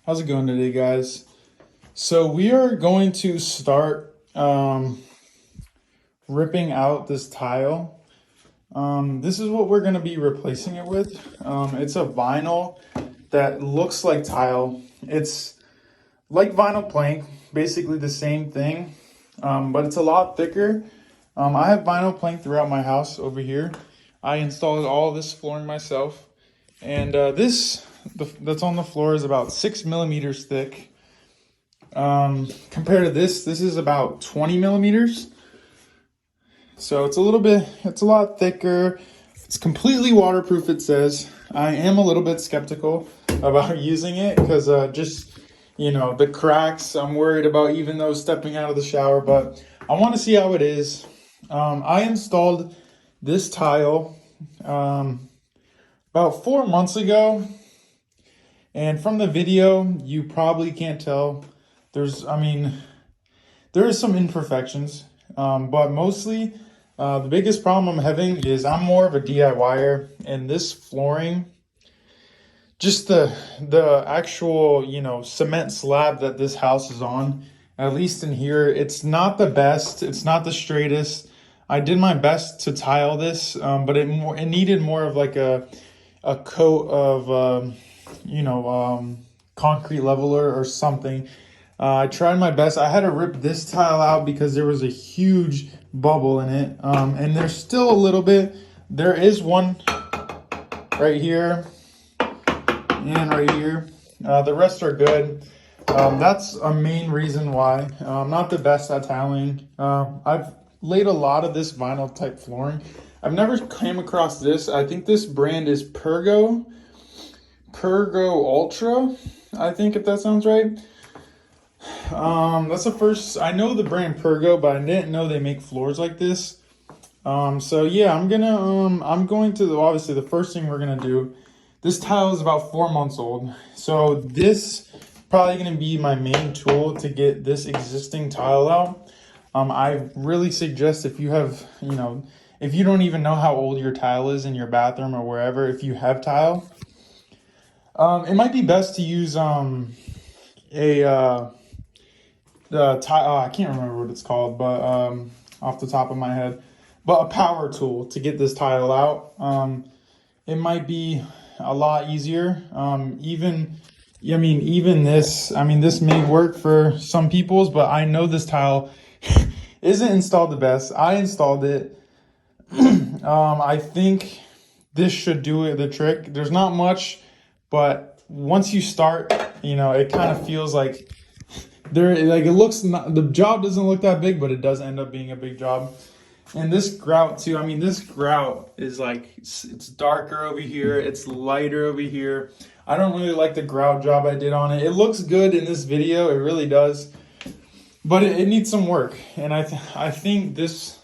How's it going today, guys? So we are going to start ripping out this tile. This is what we're going to be replacing it with. It's a vinyl that looks like tile. It's like vinyl plank, basically the same thing, but it's a lot thicker. I have vinyl plank throughout my house over here. I installed all this flooring myself, and that's on the floor is about 6 millimeters thick. Compared to this is about 20 millimeters. So it's a lot thicker. It's completely waterproof, it says. I am a little bit skeptical about using it because the cracks, I'm worried about even though stepping out of the shower, but I want to see how it is. I installed this tile about 4 months ago. And from the video, you probably can't tell. There is some imperfections, but mostly the biggest problem I'm having is I'm more of a DIYer, and this flooring, just the actual, cement slab that this house is on, at least in here, it's not the best. It's not the straightest. I did my best to tile this, but it needed more of like a coat of concrete leveler or something. I tried my best. I had to rip this tile out because there was a huge bubble in it, and there's still a little bit. There is one right here and right here. The rest are good. That's a main reason why I'm not the best at tiling. I've laid a lot of this vinyl type flooring. I've never came across this. I think this brand is Pergo Ultra, I think, if that sounds right. That's the first. I know the brand Pergo, but I didn't know they make floors like this. So yeah, I'm going to, obviously the first thing we're gonna do, this tile is about 4 months old, so this probably gonna be my main tool to get this existing tile out. I really suggest, if you have, if you don't even know how old your tile is in your bathroom or wherever, if you have tile, it might be best to use I can't remember what it's called, but off the top of my head, but a power tool to get this tile out. It might be a lot easier. This may work for some people's, but I know this tile isn't installed the best. I installed it. I think this should do the trick. There's not much, but once you start, it kind of feels like the job doesn't look that big, but it does end up being a big job. And this grout too, this grout is like, it's darker over here, it's lighter over here. I don't really like the grout job I did on it. It looks good in this video, it really does, but it needs some work. And I think this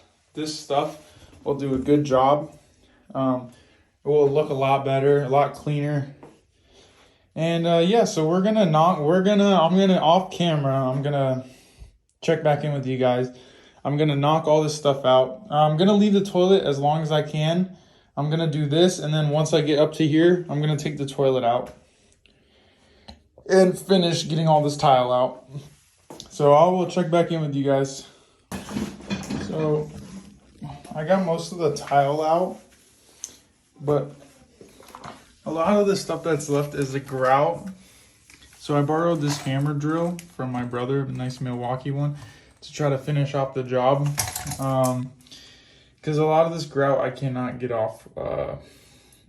stuff will do a good job. It will look a lot better, a lot cleaner. And so I'm gonna off camera, I'm gonna check back in with you guys. I'm gonna knock all this stuff out. I'm gonna leave the toilet as long as I can. I'm gonna do this, and then once I get up to here, I'm gonna take the toilet out and finish getting all this tile out. So I will check back in with you guys. So I got most of the tile out, but a lot of the stuff that's left is the grout. So I borrowed this hammer drill from my brother, a nice Milwaukee one, to try to finish off the job. Because a lot of this grout I cannot get off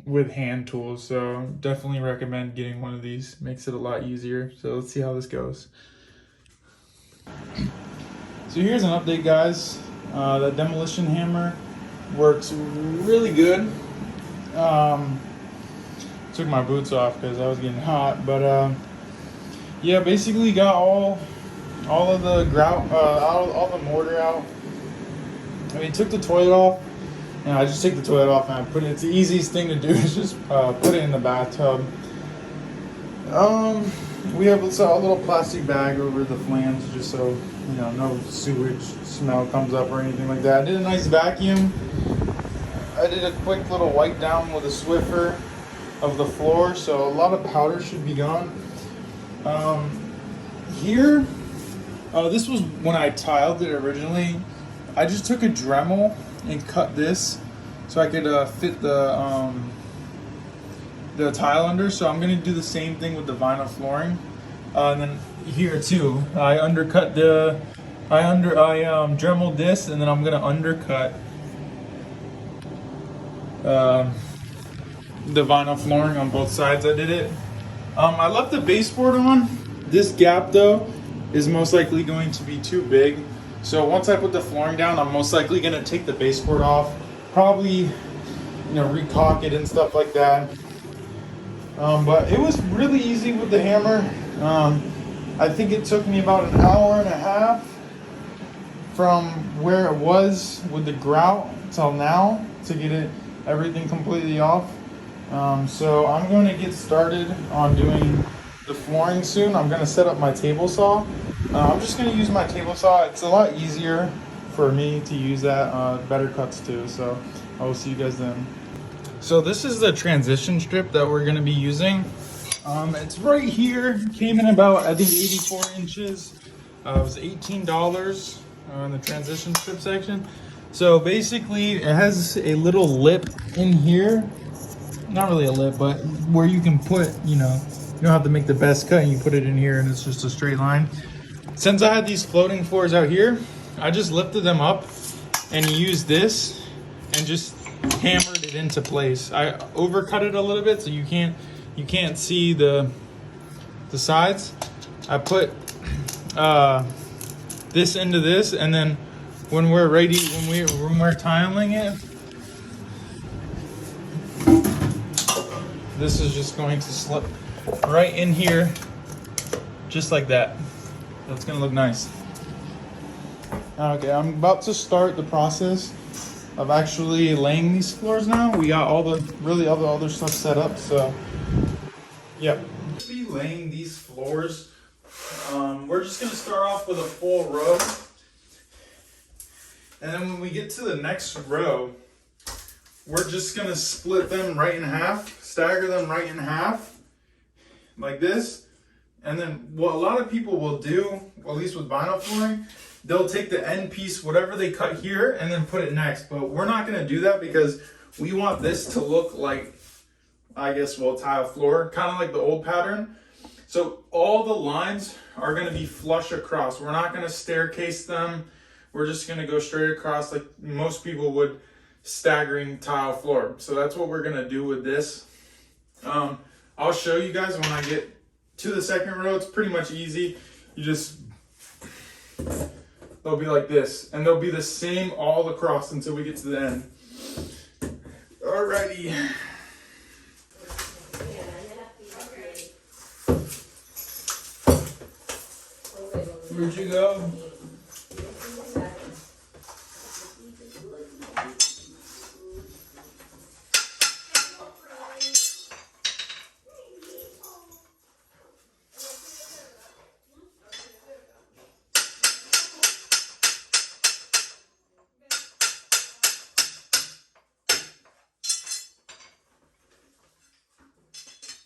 with hand tools. So definitely recommend getting one of these. Makes it a lot easier. So let's see how this goes. So here's an update, guys. That demolition hammer works really good. Took my boots off because I was getting hot, but yeah, basically got all of the grout, all the mortar out. Took the toilet off, and I just take the toilet off and I put it. It's the easiest thing to do is just put it in the bathtub. We have a little plastic bag over the flange just so no sewage smell comes up or anything like that. I did a nice vacuum. I did a quick little wipe down with a Swiffer of the floor, so a lot of powder should be gone. Um, here, this was when I tiled it originally. I just took a Dremel and cut this so I could fit the tile under. So I'm gonna do the same thing with the vinyl flooring. And then here too, I Dremeled this, and then I'm gonna undercut the vinyl flooring on both sides. I did it. I left the baseboard on. This gap though is most likely going to be too big. So once I put the flooring down, I'm most likely gonna take the baseboard off, probably recaulk it and stuff like that. But it was really easy with the hammer. I think it took me about an hour and a half from where it was with the grout till now to get everything completely off. So I'm going to get started on doing the flooring soon. I'm going to set up my table saw. I'm just going to use my table saw. It's a lot easier for me to use that, better cuts too. So I will see you guys then. So this is the transition strip that we're going to be using. It's right here. Came in about, I think, 84 inches. It was $18 in the transition strip section. So basically it has a little lip in here. Not really a lip, but where you can put, you don't have to make the best cut, and you put it in here and it's just a straight line. Since I had these floating floors out here, I just lifted them up and used this and just hammered it into place. I overcut it a little bit so you can't see the sides. I put this into this, and then when we're ready, when we're tiling it, this is just going to slip right in here, just like that. That's gonna look nice. Okay, I'm about to start the process of actually laying these floors now. We got all the other stuff set up, so yep. Be laying these floors. We're just gonna start off with a full row, and then when we get to the next row, we're just gonna split them right in half, stagger them right in half, like this. And then what a lot of people will do, at least with vinyl flooring, they'll take the end piece, whatever they cut here, and then put it next. But we're not gonna do that because we want this to look like, I guess, tile floor, kind of like the old pattern. So all the lines are gonna be flush across. We're not gonna staircase them. We're just gonna go straight across like most people would staggering tile floor. So that's what we're gonna do with this. I'll show you guys when I get to the second row. It's pretty much easy. They'll be like this, and they'll be the same all across until we get to the end. Alrighty. Where'd you go?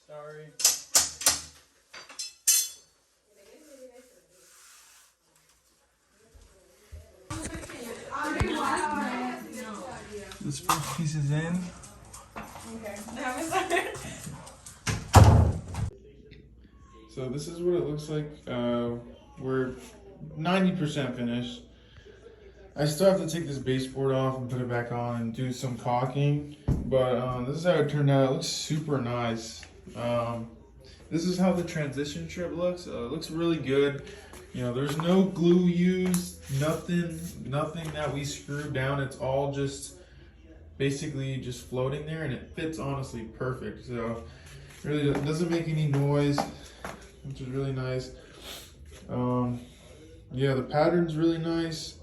Sorry. This first piece is in. Okay. So this is what it looks like. We're 90% finished. I still have to take this baseboard off and put it back on and do some caulking, but this is how it turned out. It looks super nice. This is how the transition strip looks. It looks really good. There's no glue used, nothing that we screwed down. It's all just basically just floating there, and it fits honestly perfect. So really it doesn't make any noise, which is really nice. Yeah, the pattern's really nice.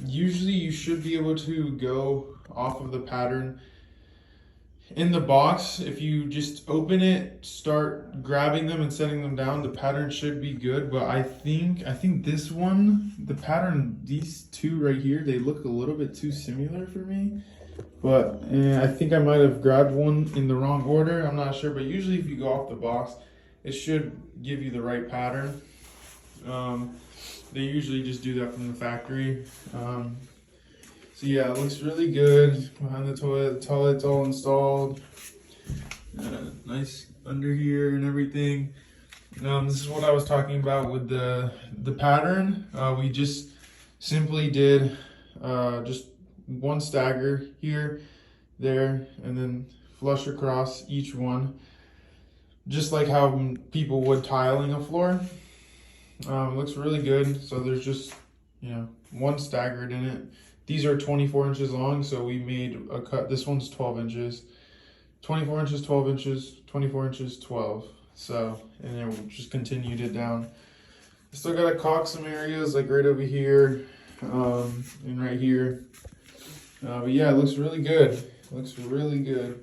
Usually you should be able to go off of the pattern in the box. If you just open it, start grabbing them and setting them down, the pattern should be good. But I think this one, the pattern, these two right here, they look a little bit too similar for me. But I think I might have grabbed one in the wrong order. I'm not sure, but usually if you go off the box, it should give you the right pattern. They usually just do that from the factory. So yeah, it looks really good behind the toilet. The toilet's all installed. Nice under here and everything. This is what I was talking about with the pattern. We just simply did just one stagger here, there, and then flush across each one, just like how people would tiling a floor. Looks really good. So there's just, you know, one staggered in it. These are 24 inches long, so we made a cut. This one's 12 inches, 24 inches, 12 inches, 24 inches, 12. So, and then we just continued it down. Still got to caulk some areas like right over here, and right here. But yeah, it looks really good. Looks really good.